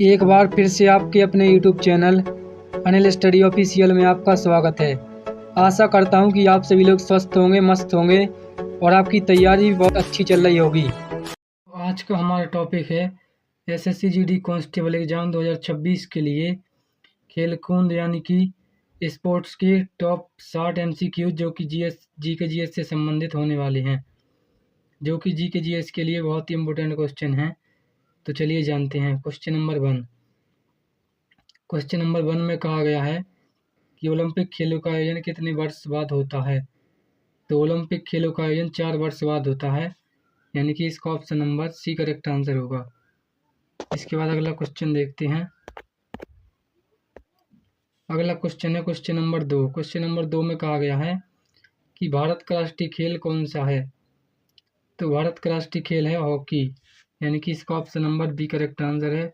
एक बार फिर से आपके अपने YouTube channel Anil study official में आपका स्वागत है। आशा करता हूं कि आप सभी लोग स्वस्थ होंगे, मस्त होंगे और आपकी तैयारी भी बहुत अच्छी चल रही होगी। आज का हमारा टॉपिक है एसएससी जीडी कांस्टेबल एग्जाम 2026 के लिए खेल कूद यानी कि स्पोर्ट्स के टॉप 60 MCQ जो कि जीके से संबंधित होने वाले हैं, जो कि जीके के लिए बहुत ही इम्पोर्टेंट क्वेश्चन हैं। तो चलिए जानते हैं। क्वेश्चन नंबर 1 में कहा गया है कि ओलंपिक खेलों का आयोजन कितने वर्ष बाद होता है। तो ओलंपिक खेलों का आयोजन 4 वर्ष बाद होता है, यानी कि इसका option number C correct answer होगा। इसके बाद अगला क्वेश्चन देखते हैं। अगला क्वेश्चन है क्वेश्चन नंबर 2। क्वेश्चन नंबर 2 में कहा गया है कि भारत का राष्ट्रीय खेल कौन सा है। तो भारत का राष्ट्रीय खेल है हॉकी, यानी कि इसका option number B correct answer है।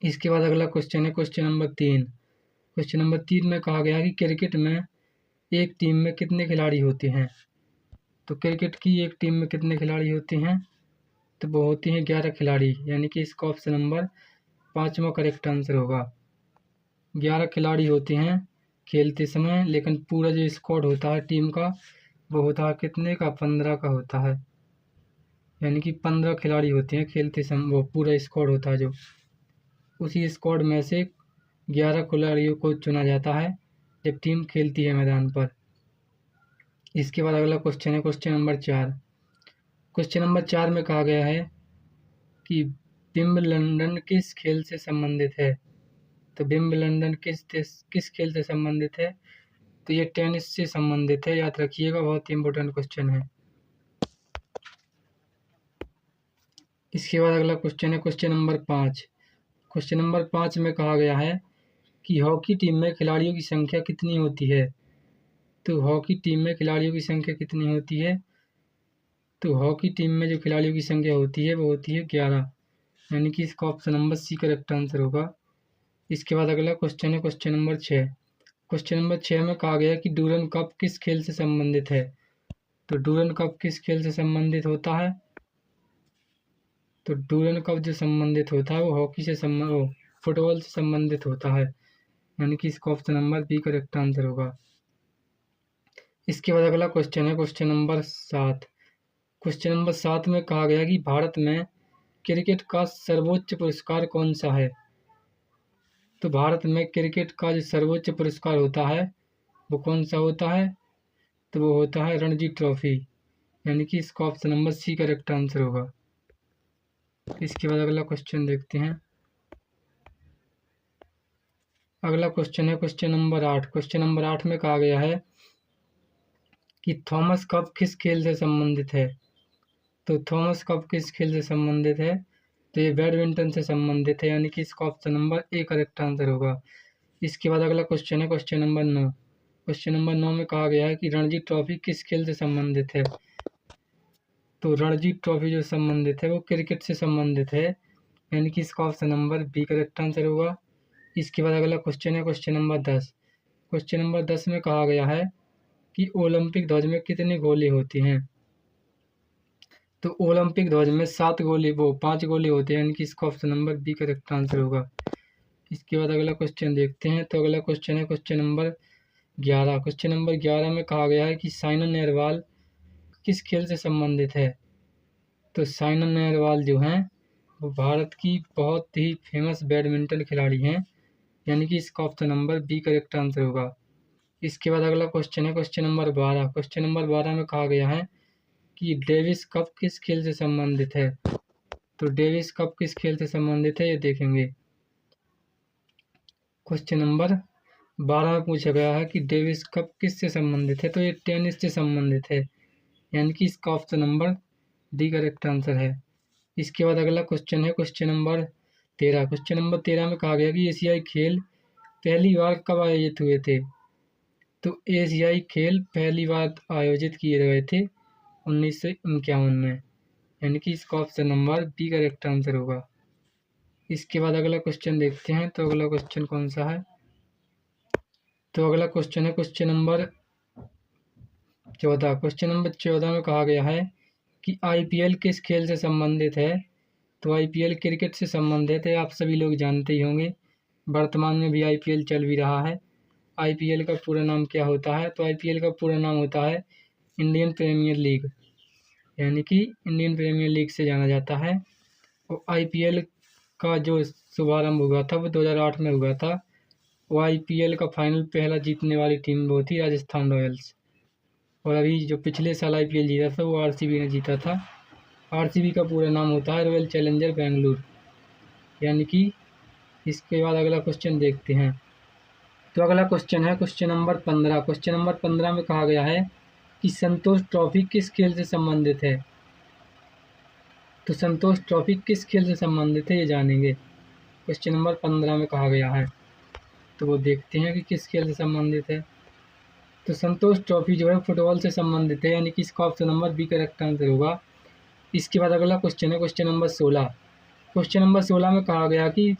इसके बाद अगला क्वेश्चन है क्वेश्चन नंबर 3। क्वेश्चन नंबर 3 में कहा गया है कि क्रिकेट में एक टीम में कितने खिलाड़ी होते हैं। तो क्रिकेट की एक टीम में कितने खिलाड़ी होते हैं। तो वो होते हैं 11 खिलाड़ी, यानी कि इसका ऑप्शन नंबर 5वां करेक्ट आंसर होगा। 11 खिलाड़ी होते हैं खेलते समय, लेकिन पूरा जो स्क्वाड होता है टीम का वो होता है कितने का, 15 का होता है। यानी कि 15 खिलाड़ी होते हैं खेलते समय, वो पूरा स्क्वाड होता है जो उसी स्क्वाड में से 11 खिलाड़ियों को चुना जाता है जब टीम खेलती है मैदान पर। इसके बाद अगला क्वेश्चन है क्वेश्चन नंबर 4। क्वेश्चन नंबर 4 में कहा गया है कि विंबलडन किस खेल से संबंधित है। तो विंबलडन किस खेल से संबंधित है। तो ये टेनिस से संबंधित है, याद रखिएगा, बहुत ही इंपॉर्टेंट क्वेश्चन है। इसके बाद अगला क्वेश्चन है क्वेश्चन नंबर 5। क्वेश्चन नंबर 5 में कहा गया है कि हॉकी टीम में खिलाड़ियों की संख्या कितनी होती है। तो हॉकी टीम में खिलाड़ियों की संख्या कितनी होती है। तो हॉकी टीम में जो खिलाड़ियों की संख्या होती है वो होती है 11, यानी कि इसका option number C correct answer होगा। इसके बाद अगला क्वेश्चन है क्वेश्चन नंबर 6। क्वेश्चन नंबर 6 में कहा गया कि डूरन कप किस खेल से संबंधित है। तो डूरन कप किस खेल से संबंधित होता है। तो डूरन कप जो संबंधित होता है वो हॉकी से फुटबॉल से संबंधित होता है, यानी कि इसका option number B correct answer होगा। इसके बाद अगला क्वेश्चन है क्वेश्चन नंबर 7। क्वेश्चन नंबर 7 में कहा गया कि भारत में क्रिकेट का सर्वोच्च पुरस्कार कौन सा है। तो भारत में क्रिकेट का जो सर्वोच्च पुरस्कार होता है वो कौन सा होता है। तो वो होता है रणजी ट्रॉफी, यानी कि इसका option number C correct answer होगा। इसके बाद अगला क्वेश्चन देखते हैं। अगला क्वेश्चन है क्वेश्चन नंबर 8। क्वेश्चन नंबर 8 में कहा गया है कि थॉमस कप किस खेल से संबंधित है। तो थॉमस कप किस खेल से संबंधित है। तो ये बैडमिंटन से संबंधित है, यानी कि इसका option number A correct answer होगा। इसके बाद अगला क्वेश्चन है क्वेश्चन नंबर 9। क्वेश्चन नंबर 9 में कहा गया है कि रणजी ट्रॉफी किस खेल से संबंधित है। तो रणजी ट्रॉफी जो संबंधित है वो क्रिकेट से संबंधित है, यानी कि इसका option number B correct answer होगा। इसके बाद अगला क्वेश्चन है क्वेश्चन नंबर 10। क्वेश्चन नंबर 10 में कहा गया है कि ओलंपिक ध्वज में कितने गोले होते हैं। तो ओलंपिक ध्वज में 5 गोले होते हैं, यानी कि इसका option number B correct answer होगा। इसके बाद अगला क्वेश्चन देखते हैं। तो अगला क्वेश्चन है क्वेश्चन नंबर 11। क्वेश्चन नंबर 11 में कहा गया है कि साइना नेहवाल किस खेल से संबंधित है। तो साइना नेहवाल जो हैं वो भारत की बहुत ही फेमस बैडमिंटन खिलाड़ी हैं, यानी कि इसका option number B correct answer होगा। इसके बाद अगला क्वेश्चन है क्वेश्चन नंबर 12। क्वेश्चन नंबर 12 में कहा गया है कि डेविस कप किस खेल से संबंधित है। तो डेविस कप किस खेल से संबंधित है ये देखेंगे। क्वेश्चन नंबर 12 में पूछा गया है कि डेविस कप किस से संबंधित है। तो ये टेनिस से संबंधित है, यानी कि इसका option number D correct answer है। इसके बाद अगला क्वेश्चन है क्वेश्चन नंबर 13। क्वेश्चन नंबर 13 में कहा गया कि एशियाई खेल पहली बार कब आयोजित हुए थे। तो एशियाई खेल पहली बार आयोजित किए गए थे 1951 में, यानी कि इसका option number B correct answer होगा। इसके बाद अगला क्वेश्चन देखते हैं। तो अगला क्वेश्चन कौन सा है। तो अगला क्वेश्चन है क्वेश्चन नंबर 14। क्वेश्चन नंबर 14 में कहा गया है कि आईपीएल किस खेल से संबंधित है। तो आईपीएल क्रिकेट से संबंधित है, आप सभी लोग जानते ही होंगे। वर्तमान में भी आईपीएल चल भी रहा है। आईपीएल का पूरा नाम क्या होता है? तो आईपीएल का पूरा नाम होता है इंडियन प्रीमियर लीग, यानी कि इंडियन प्रीमियर लीग से जाना जाता है। और आईपीएल का जो शुभारंभ हुआ था वो 2008 में हुआ था। वो आईपीएल का फाइनल पहला जीतने वाली टीम वो थी राजस्थान रॉयल्स। और अभी जो पिछले साल आईपीएल जीता था वो आरसीबी ने जीता था। आरसीबी का पूरा नाम होता है रॉयल चैलेंजर बेंगलुरु, यानी कि। इसके बाद अगला क्वेश्चन देखते हैं। तो अगला क्वेश्चन है क्वेश्चन नंबर 15। क्वेश्चन नंबर 15 में कहा गया है कि संतोष ट्रॉफी किस खेल से संबंधित है? तो संतोष ट्रॉफी किस खेल से संबंधित है ये जानेंगे। क्वेश्चन नंबर 15 में कहा गया है, तो वो देखते हैं कि किस खेल से संबंधित है। तो संतोष ट्रॉफी जो है फुटबॉल से संबंधित है, यानी कि इसका option number B correct answer होगा। इसके बाद अगला क्वेश्चन है क्वेश्चन नंबर 16। क्वेश्चन नंबर 16 में कहा गया कि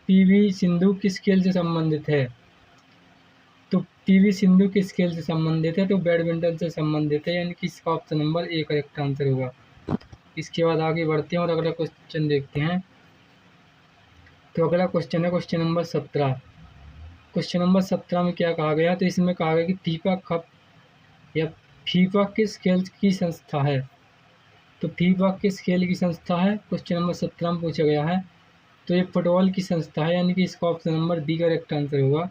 पीवी सिंधु किस खेल से संबंधित है? तो पीवी सिंधु किस खेल से संबंधित है? तो बैडमिंटन से संबंधित है, यानी कि इसका option number A correct answer होगा। इसके बाद आगे बढ़ते हैं और अगला क्वेश्चन देखते हैं। तो अगला क्वेश्चन है क्वेश्चन नंबर 17। क्वेश्चन नंबर 17 में क्या कहा गया? तो इसमें कहा गया कि फीफा कप या फीफा किस खेल की संस्था है? तो फीफा किस खेल की संस्था है? क्वेश्चन नंबर 17 में पूछा गया है। तो ये फुटबॉल की संस्था है, यानी कि इसका option number B correct answer होगा।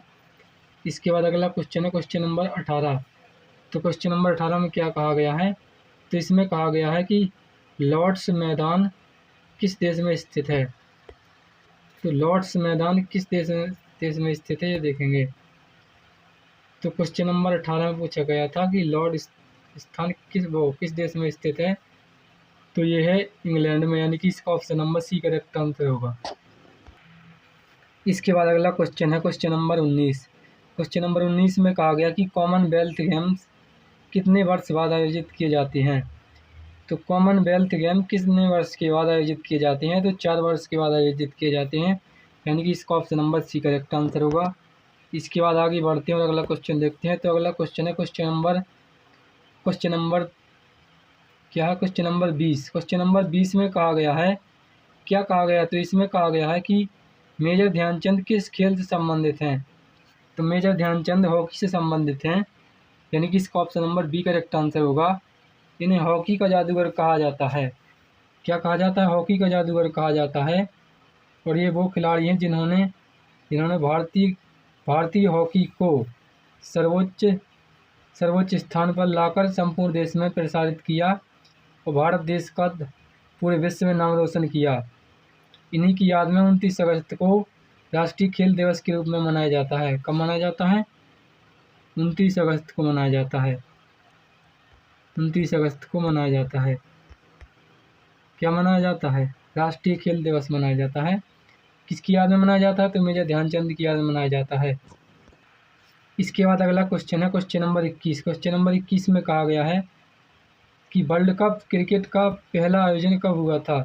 इसके बाद अगला क्वेश्चन है क्वेश्चन नंबर 18। तो क्वेश्चन नंबर 18 में क्या कहा गया है? तो इसमें कहा गया है कि लॉर्ड्स मैदान किस देश में स्थित है? तो लॉर्ड्स मैदान किस देश में स्थित है ये देखेंगे। तो क्वेश्चन नंबर 18 में पूछा गया था कि लॉर्ड स्थान किस देश में स्थित है? तो ये है इंग्लैंड में, यानी कि इसका option number C correct answer होगा। इसके बाद अगला क्वेश्चन है क्वेश्चन नंबर 19। क्वेश्चन नंबर 19 में कहा गया कि कॉमनवेल्थ गेम्स कितने वर्ष बाद आयोजित किए जाते हैं? तो कॉमनवेल्थ गेम कितने वर्ष के बाद आयोजित किए जाते हैं? तो 4 वर्ष के बाद आयोजित किए जाते हैं, यानी कि इसका option number C correct answer होगा। इसके बाद आगे बढ़ते हैं और अगला क्वेश्चन देखते हैं। तो अगला क्वेश्चन है क्वेश्चन नंबर क्या है? Question number 20। क्वेश्चन नंबर 20 में कहा गया है, क्या कहा गया? तो इसमें कहा गया है कि मेजर ध्यानचंद किस खेल से संबंधित हैं? तो मेजर ध्यानचंद हॉकी से संबंधित हैं, यानी कि इसका option number B correct answer होगा। इन्हें हॉकी का जादूगर कहा जाता है। क्या कहा जाता है? हॉकी का जादूगर कहा जाता है। और ये वो खिलाड़ी हैं जिन्होंने भारतीय हॉकी को सर्वोच्च स्थान पर लाकर संपूर्ण देश में प्रसारित किया और भारत देश का पूरे विश्व में नाम रोशन किया। इन्हीं की याद में 29 अगस्त को राष्ट्रीय खेल दिवस के रूप में मनाया जाता है। कब मनाया जाता है? 29 अगस्त को मनाया जाता है। 29 अगस्त को मनाया जाता है। क्या मनाया जाता है? राष्ट्रीय खेल दिवस मनाया जाता है। किसकी याद में मनाया जाता है? तो मेजर ध्यानचंद की याद में मनाया जाता है। इसके बाद अगला क्वेश्चन है क्वेश्चन नंबर 21। क्वेश्चन नंबर 21 में कहा गया है कि वर्ल्ड कप क्रिकेट का पहला आयोजन कब हुआ था?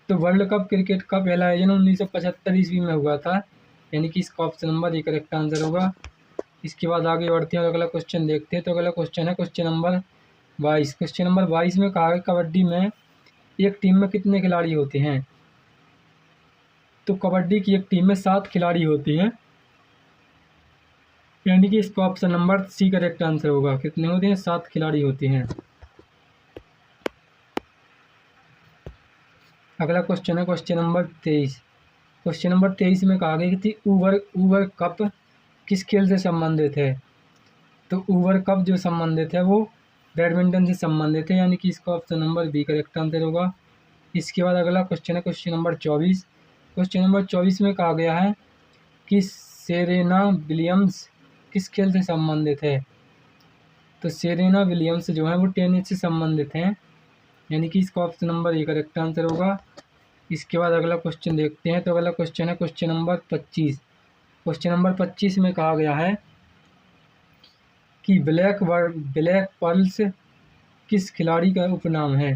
तो वर्ल्ड कप क्रिकेट का पहला आयोजन 1975 ईस्वी में हुआ था, यानी कि इसका option number A correct answer होगा। इसके बाद आगे बढ़ते हैं और अगला क्वेश्चन देखते हैं। तो अगला क्वेश्चन है क्वेश्चन नंबर 22। क्वेश्चन नंबर 22 में कहा है कबड्डी में एक टीम में कितने खिलाड़ी होते हैं? तो कबड्डी की एक टीम में 7 खिलाड़ी होते हैं, यानी कि इसका option number C correct answer होगा। कितने होते हैं? 7 खिलाड़ी होते हैं। अगला क्वेश्चन है क्वेश्चन नंबर 23। क्वेश्चन नंबर 23 में कहा गया कि ऊबर कप किस खेल से संबंधित है? तो ऊबर कप जो संबंधित है वो बैडमिंटन से संबंधित है, यानी कि इसका option number B correct answer होगा। इसके बाद अगला क्वेश्चन है क्वेश्चन नंबर 24। क्वेश्चन नंबर 24 में कहा गया है कि सेरेना विलियम्स किस खेल से संबंधित है? तो सेरेना विलियम्स जो है वो टेनिस से संबंधित हैं, यानी कि इसका option number A correct answer होगा। इसके बाद अगला क्वेश्चन देखते हैं। तो अगला क्वेश्चन है क्वेश्चन नंबर 25। क्वेश्चन नंबर 25 में कहा गया है कि ब्लैक पर्ल्स किस खिलाड़ी का उपनाम है?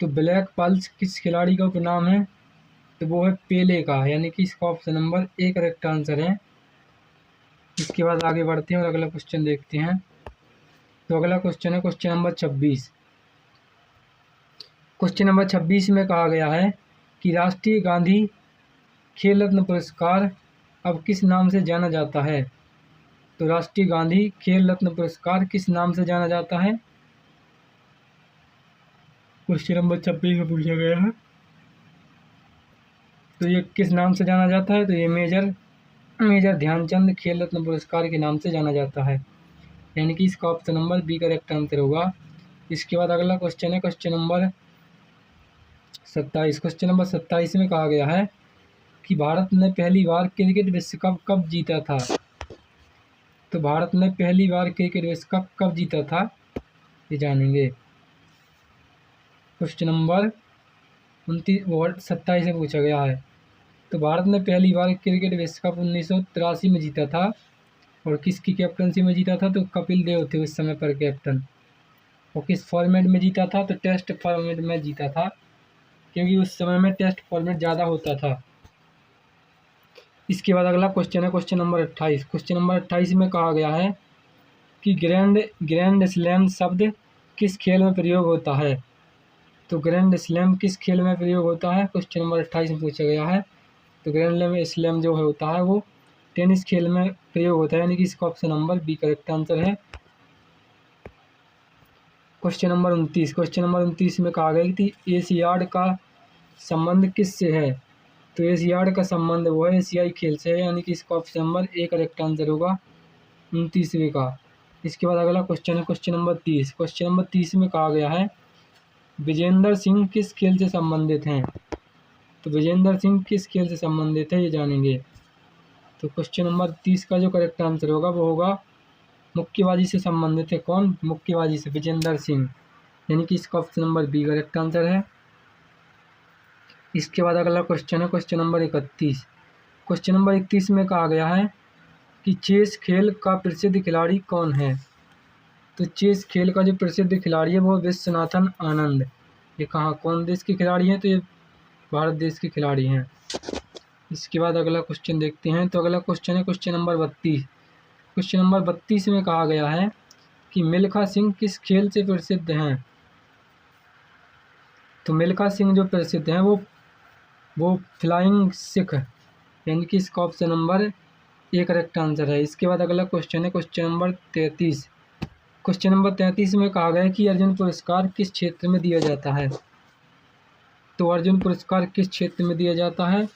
तो ब्लैक पर्ल्स किस खिलाड़ी का उपनाम है? तो वो है पेले का, यानी कि इसका option number A correct answer है। इसके बाद आगे बढ़ते हैं और अगला क्वेश्चन देखते हैं। तो अगला क्वेश्चन है क्वेश्चन नंबर 26। क्वेश्चन नंबर 26 में कहा गया है कि राष्ट्रीय गांधी खेल रत्न पुरस्कार अब किस नाम से जाना जाता है। तो राष्ट्रीय गांधी खेल रत्न पुरस्कार किस नाम से जाना जाता है, क्वेश्चन नंबर 26 में पूछा गया है। तो ये किस नाम से जाना जाता है, तो ये मेजर ध्यानचंद खेल रत्न पुरस्कार के नाम से जाना जाता है, यानी कि इसका option number B correct answer होगा। इसके बाद अगला क्वेश्चन है क्वेश्चन नंबर 27। क्वेश्चन नंबर 27 में कहा गया है कि भारत ने पहली बार क्रिकेट विश्व कप कब जीता था। तो भारत ने पहली बार क्रिकेट विश्व कप कब जीता था, ये जानेंगे। क्वेश्चन नंबर 27 में पूछा गया है। तो भारत ने पहली बार क्रिकेट विश्व कप 1983 में जीता था, और किसकी कैप्टनसी में जीता था, तो कपिल देव थे उस समय पर कैप्टन। और किस फॉर्मेट में जीता था, तो टेस्ट फॉर्मेट में जीता था, क्योंकि उस समय में टेस्ट फॉर्मेट ज़्यादा होता था। इसके बाद अगला क्वेश्चन है क्वेश्चन नंबर 28। क्वेश्चन नंबर 28 में कहा गया है कि ग्रैंड स्लैम शब्द किस खेल में प्रयोग होता है। तो ग्रैंड स्लैम किस खेल में प्रयोग होता है, क्वेश्चन नंबर 28 में पूछा गया है। तो ग्रैंड स्लैम जो होता है वो टेनिस खेल में प्रयोग होता है, यानी कि इसका option number B correct answer है। Question number 29। क्वेश्चन नंबर 29 में कहा गया कि एशियाड का संबंध किससे है। तो एशियाड का संबंध वो है एशियाई खेल से है, यानी कि इसका option number A correct answer होगा 29वें का। इसके बाद अगला क्वेश्चन है क्वेश्चन नंबर 30। क्वेश्चन नंबर 30 में कहा गया है विजेंद्र सिंह किस खेल से संबंधित हैं। तो विजेंद्र सिंह किस खेल से संबंधित है, ये जानेंगे। तो क्वेश्चन नंबर 30 का जो करेक्ट आंसर होगा वो होगा मुक्केबाजी से संबंधित है। कौन, मुक्केबाजी से विजेंद्र सिंह, यानी कि इसका option number B correct answer है। इसके बाद अगला क्वेश्चन है क्वेश्चन नंबर 31। क्वेश्चन नंबर 31 में कहा गया है कि चेस खेल का प्रसिद्ध खिलाड़ी कौन है। तो चेस खेल का जो प्रसिद्ध खिलाड़ी है वो विश्वनाथन आनंद। ये कहाँ, कौन देश के खिलाड़ी हैं, तो ये भारत देश के खिलाड़ी हैं। इसके बाद अगला क्वेश्चन देखते हैं। तो अगला क्वेश्चन है क्वेश्चन नंबर 32। क्वेश्चन नंबर 32 में कहा गया है कि मिल्खा सिंह किस खेल से प्रसिद्ध हैं। तो मिल्खा सिंह जो प्रसिद्ध हैं वो फ्लाइंग सिख, यानी कि इसका option number A correct answer है। इसके बाद अगला क्वेश्चन है क्वेश्चन नंबर 33। क्वेश्चन नंबर 33 में कहा गया है कि अर्जुन पुरस्कार किस क्षेत्र में दिया जाता है। तो अर्जुन पुरस्कार किस क्षेत्र में दिया जाता है,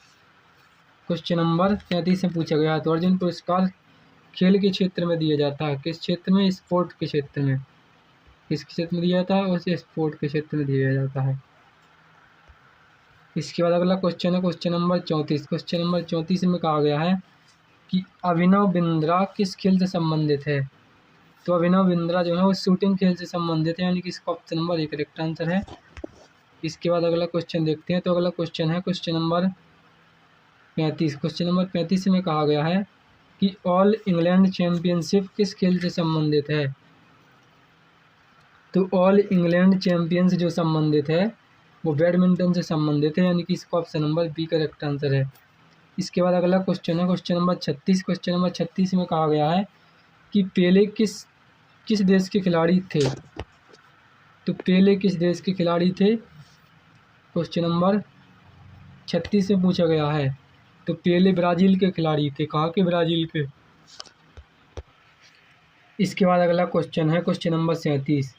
क्वेश्चन नंबर 33 में पूछा गया है। तो अर्जुन पुरस्कार खेल के क्षेत्र में दिया जाता है, किस क्षेत्र में, स्पोर्ट के क्षेत्र में। किस क्षेत्र में दिया जाता है, उस स्पोर्ट के क्षेत्र में दिया जाता है। इसके बाद अगला क्वेश्चन है क्वेश्चन नंबर 34। क्वेश्चन नंबर 34 में कहा गया है कि अभिनव बिंद्रा किस खेल से संबंधित है। तो अभिनव बिंद्रा जो है वो शूटिंग खेल से संबंधित है, यानी कि इसका ऑप्शन नंबर एक करेक्ट आंसर है। इसके बाद अगला क्वेश्चन देखते हैं। तो अगला क्वेश्चन है क्वेश्चन नंबर 35। क्वेश्चन नंबर 35 में कहा गया है कि ऑल इंग्लैंड चैम्पियनशिप किस खेल से संबंधित है। तो ऑल इंग्लैंड चैम्पियंस जो संबंधित है वो बैडमिंटन से संबंधित है, यानी कि इसका option number B correct answer है। इसके बाद अगला क्वेश्चन है क्वेश्चन नंबर 36। क्वेश्चन नंबर 36 में कहा गया है कि पेले किस देश के खिलाड़ी थे। तो पेले किस देश के खिलाड़ी थे, क्वेश्चन नंबर 36 में पूछा गया है। तो पेले ब्राज़ील के खिलाड़ी थे। कहाँ के, ब्राज़ील के। इसके बाद अगला क्वेश्चन है क्वेश्चन नंबर 37।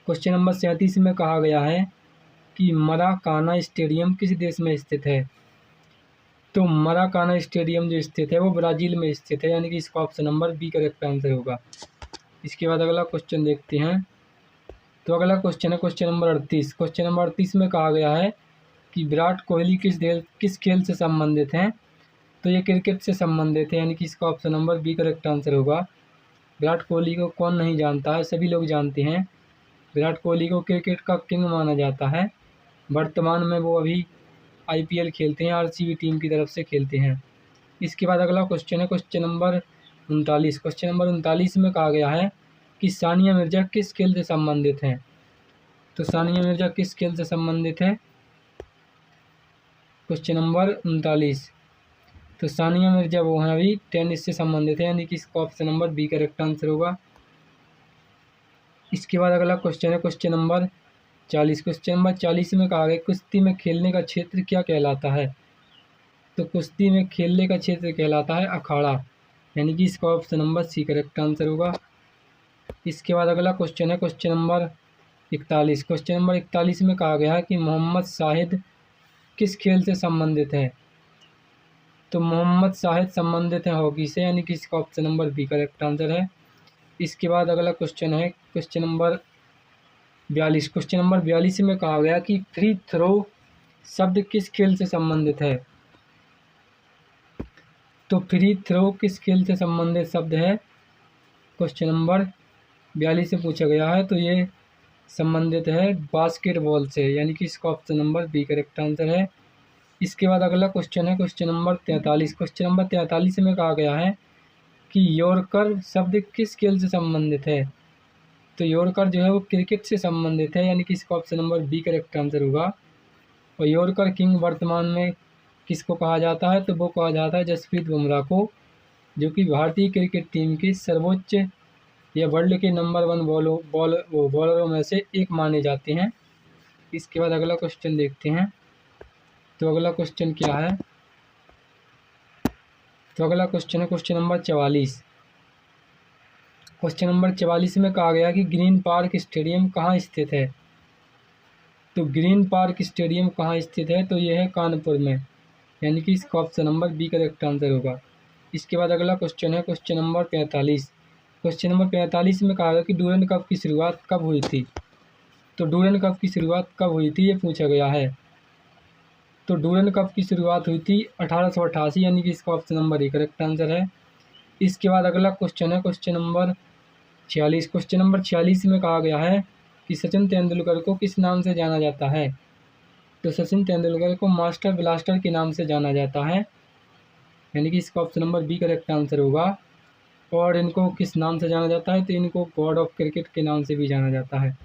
क्वेश्चन नंबर 37 में कहा गया है कि मराकाना स्टेडियम किस देश में स्थित है। तो मराकाना स्टेडियम जो स्थित है वो ब्राज़ील में स्थित है, यानी कि इसका option number B correct answer होगा। इसके बाद अगला क्वेश्चन देखते हैं। तो अगला क्वेश्चन है क्वेश्चन नंबर 38। क्वेश्चन नंबर 38 में कहा गया है कि विराट कोहली किस खेल से संबंधित हैं। तो ये क्रिकेट से संबंधित है, यानी कि इसका option number B correct answer होगा। विराट कोहली को कौन नहीं जानता है, सभी लोग जानते हैं। विराट कोहली को क्रिकेट का किंग माना जाता है। वर्तमान में वो अभी IPL खेलते हैं, RCB टीम की तरफ से खेलते हैं। इसके बाद अगला क्वेश्चन है क्वेश्चन नंबर 39। क्वेश्चन नंबर 39 में कहा गया है कि सानिया मिर्ज़ा किस खेल से संबंधित हैं। तो सानिया मिर्ज़ा किस खेल से संबंधित है, क्वेश्चन नंबर 39। तो सानिया मिर्ज़ा वो हैं अभी टेनिस से संबंधित है, यानी कि इसका option number B correct answer होगा। इसके बाद अगला क्वेश्चन है क्वेश्चन नंबर 40 क्वेश्चन नंबर 40 में कहा गया कुश्ती में खेलने का क्षेत्र क्या कहलाता है। तो कुश्ती में खेलने का क्षेत्र कहलाता है अखाड़ा, यानी कि इसका option number C correct answer होगा। इसके बाद अगला क्वेश्चन है क्वेश्चन नंबर 41। क्वेश्चन नंबर 41 में कहा गया है कि मोहम्मद शाहिद किस खेल से संबंधित है। तो मोहम्मद शाहिद संबंधित है हॉकी से, यानी कि इसका option number B correct answer है। इसके बाद अगला क्वेश्चन है क्वेश्चन नंबर 42। क्वेश्चन नंबर 42 में कहा गया कि फ्री थ्रो शब्द किस खेल से संबंधित है। तो फ्री थ्रो किस खेल से संबंधित शब्द है, क्वेश्चन नंबर 42 से पूछा गया है। तो ये संबंधित है बास्केटबॉल से, यानी कि इसका option number B correct answer है। इसके बाद अगला क्वेश्चन है क्वेश्चन नंबर 43। क्वेश्चन नंबर 43 में कहा गया है कि यॉर्कर शब्द किस खेल से संबंधित है। तो यॉर्कर जो है वो क्रिकेट से संबंधित है, यानी कि इसका option number B correct answer होगा। और यॉर्कर किंग वर्तमान में किसको कहा जाता है, तो वो कहा जाता है जसप्रीत बुमराह को, जो कि भारतीय क्रिकेट टीम की सर्वोच्च या वर्ल्ड के नंबर 1 बॉलरों में से एक माने जाते हैं। इसके बाद अगला क्वेश्चन देखते हैं। तो अगला क्वेश्चन क्या है, तो अगला क्वेश्चन है क्वेश्चन नंबर 44। क्वेश्चन नंबर 44 में कहा गया कि ग्रीन पार्क स्टेडियम कहाँ स्थित है। तो ग्रीन पार्क स्टेडियम कहाँ स्थित है, तो यह है कानपुर में, यानी कि इसका option number B correct answer होगा। इसके बाद अगला क्वेश्चन है क्वेश्चन नंबर 45। क्वेश्चन नंबर 45 में कहा गया कि डूरन कप की शुरुआत कब हुई थी। तो डूरन कप की शुरुआत कब हुई थी ये पूछा गया है। तो डूरन कप की शुरुआत हुई थी 1888, यानी कि इसका option number A correct answer है। इसके बाद अगला क्वेश्चन है क्वेश्चन नंबर 46। क्वेश्चन नंबर 46 में कहा गया है कि सचिन तेंदुलकर को किस नाम से जाना जाता है। तो सचिन तेंदुलकर को मास्टर ब्लास्टर के नाम से जाना जाता है, यानी कि इसका option number B correct answer होगा। और इनको किस नाम से जाना जाता है, तो इनको गॉड ऑफ क्रिकेट के नाम से भी जाना जाता है।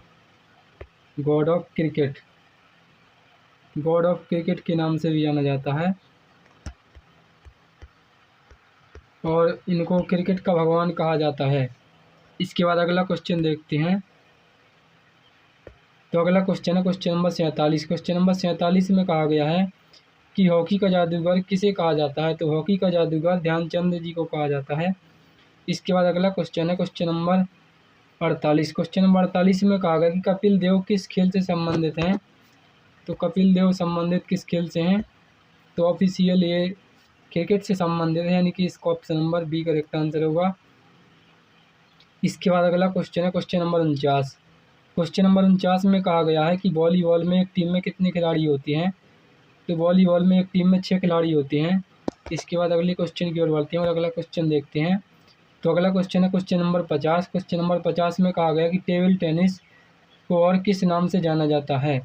God of cricket, God of cricket के नाम से भी जाना जाता है, और इनको क्रिकेट का भगवान कहा जाता है। इसके बाद अगला क्वेश्चन देखते हैं। तो अगला क्वेश्चन है क्वेश्चन नंबर 47। क्वेश्चन नंबर 47 में कहा गया है कि हॉकी का जादूगर किसे कहा जाता है। तो हॉकी का जादूगर ध्यानचंद जी को कहा जाता है। इसके बाद अगला क्वेश्चन है क्वेश्चन नंबर 48। क्वेश्चन नंबर 48 में कहा गया कि कपिल देव किस खेल से संबंधित हैं। तो कपिल देव संबंधित किस खेल से हैं, तो ऑफिशियल ये क्रिकेट से संबंधित है, यानी कि इसका option number B correct answer होगा। इसके बाद अगला क्वेश्चन है क्वेश्चन नंबर 49। क्वेश्चन नंबर 49 में कहा गया है कि वॉलीबॉल में एक टीम में कितने खिलाड़ी होते हैं। तो वॉलीबॉल में एक टीम में 6 खिलाड़ी होते हैं। इसके बाद अगले क्वेश्चन की ओर बढ़ते हैं और अगला क्वेश्चन देखते हैं। तो अगला क्वेश्चन है क्वेश्चन नंबर 50। क्वेश्चन नंबर 50 में कहा गया कि टेबल टेनिस को और किस नाम से जाना जाता है।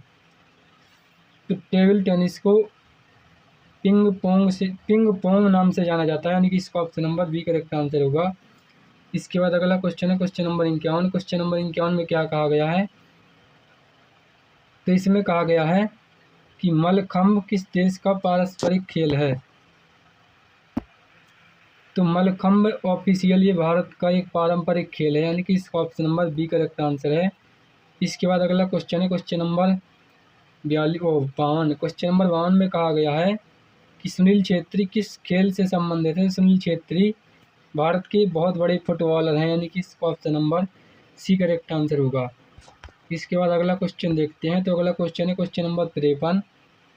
तो टेबल टेनिस को पिंग पोंग नाम से जाना जाता है, यानी कि इसका option number B correct answer होगा। इसके बाद अगला क्वेश्चन है क्वेश्चन नंबर 51। क्वेश्चन नंबर 51 में क्या कहा गया है, तो इसमें कहा गया है कि मल्लखंभ किस देश का पारंपरिक खेल है। तो मल्लखंभ ऑफिशियल ये भारत का एक पारंपरिक खेल है, यानी कि इसका option number B correct answer है। इसके बाद अगला क्वेश्चन है क्वेश्चन नंबर 52। क्वेश्चन नंबर 52 में कहा गया है कि सुनील छेत्री किस खेल से संबंधित है। सुनील छेत्री भारत के बहुत बड़े फुटबॉलर हैं, यानी कि इसका option number C correct answer होगा। इसके बाद अगला क्वेश्चन देखते हैं। तो अगला क्वेश्चन है क्वेश्चन नंबर 53।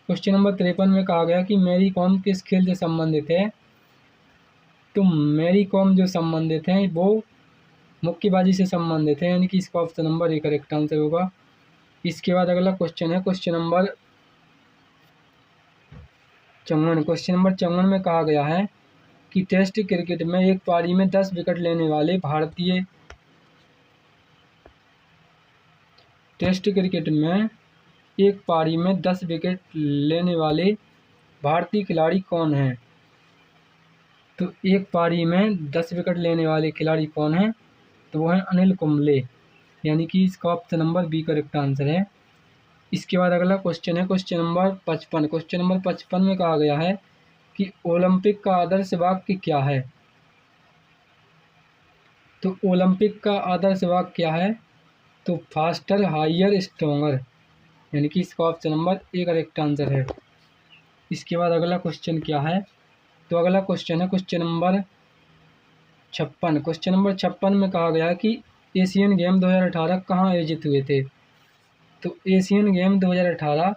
क्वेश्चन नंबर 53 में कहा गया कि मैरी कॉम किस खेल से संबंधित है। तो मैरी कॉम जो संबंधित हैं वो मुक्केबाजी से संबंधित है, यानी कि इसका option number A correct answer होगा। इसके बाद अगला क्वेश्चन है क्वेश्चन नंबर 54। क्वेश्चन नंबर 54 में कहा गया है कि टेस्ट क्रिकेट में एक पारी में 10 विकेट लेने वाले भारतीय टेस्ट क्रिकेट में एक पारी में 10 विकेट लेने वाले भारतीय खिलाड़ी कौन हैं। तो एक पारी में 10 विकेट लेने वाले खिलाड़ी कौन हैं, तो वो हैं अनिल कुंबले, यानी कि इसका option number B correct answer है। इसके बाद अगला क्वेश्चन है क्वेश्चन नंबर 55। क्वेश्चन नंबर 55 में कहा गया है कि ओलंपिक का आदर्श वाक्य क्या है। तो ओलंपिक का आदर्श वाक्य क्या है, तो फास्टर हायर स्ट्रोंगर, यानी कि इसका option number A correct answer है। इसके बाद अगला क्वेश्चन क्या है, तो अगला क्वेश्चन है क्वेश्चन नंबर 56। क्वेश्चन नंबर 56 में कहा गया कि एशियन गेम 2018 कहाँ आयोजित हुए थे। तो एशियन गेम 2018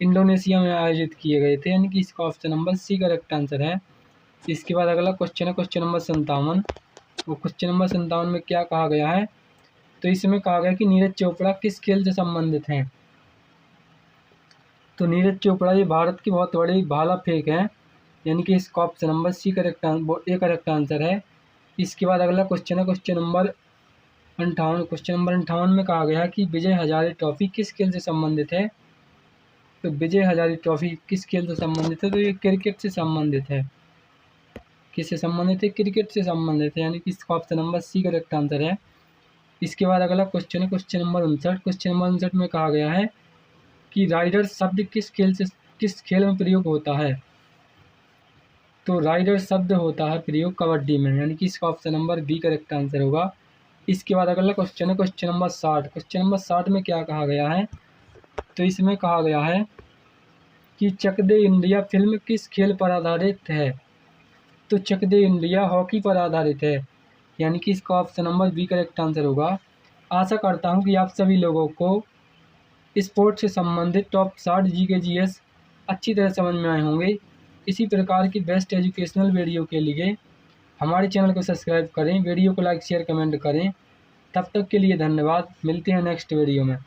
इंडोनेशिया में आयोजित किए गए थे, यानी कि इसका option number C correct answer है। इसके बाद अगला क्वेश्चन है क्वेश्चन नंबर 57। वो क्वेश्चन नंबर 57 में क्या कहा गया है, तो इसमें कहा गया कि नीरज चोपड़ा किस खेल से संबंधित हैं। तो नीरज चोपड़ा ये भारत की बहुत बड़ी भाला फेंक है, यानी कि इसका option number C correct A correct answer है। इसके बाद अगला क्वेश्चन है क्वेश्चन नंबर 58। क्वेश्चन नंबर 58 में कहा गया कि विजय हजारे ट्रॉफी किस खेल से संबंधित है। तो विजय हजारे ट्रॉफी किस खेल से संबंधित है, तो ये क्रिकेट से संबंधित है। किससे संबंधित है, क्रिकेट से संबंधित है, यानी कि इसका option number C correct answer है। इसके बाद अगला क्वेश्चन है क्वेश्चन नंबर 59। क्वेश्चन नंबर 59 में कहा गया है कि राइडर शब्द किस खेल में प्रयोग होता है। तो राइडर शब्द होता है प्रयोग कबड्डी में, यानी कि इसका option number B correct answer होगा। इसके बाद अगला क्वेश्चन है क्वेश्चन नंबर 60। क्वेश्चन नंबर 60 में क्या कहा गया है, तो इसमें कहा गया है कि चक दे इंडिया फिल्म किस खेल पर आधारित है। तो चक दे इंडिया हॉकी पर आधारित है, यानी कि इसका option number B correct answer होगा। आशा करता हूँ कि आप सभी लोगों को स्पोर्ट्स से संबंधित टॉप 60 जीके जीएस अच्छी तरह समझ में आए होंगे। इसी प्रकार की बेस्ट एजुकेशनल वीडियो के लिए हमारे चैनल को सब्सक्राइब करें, वीडियो को लाइक शेयर कमेंट करें। तब तक के लिए धन्यवाद, मिलते हैं नेक्स्ट वीडियो में।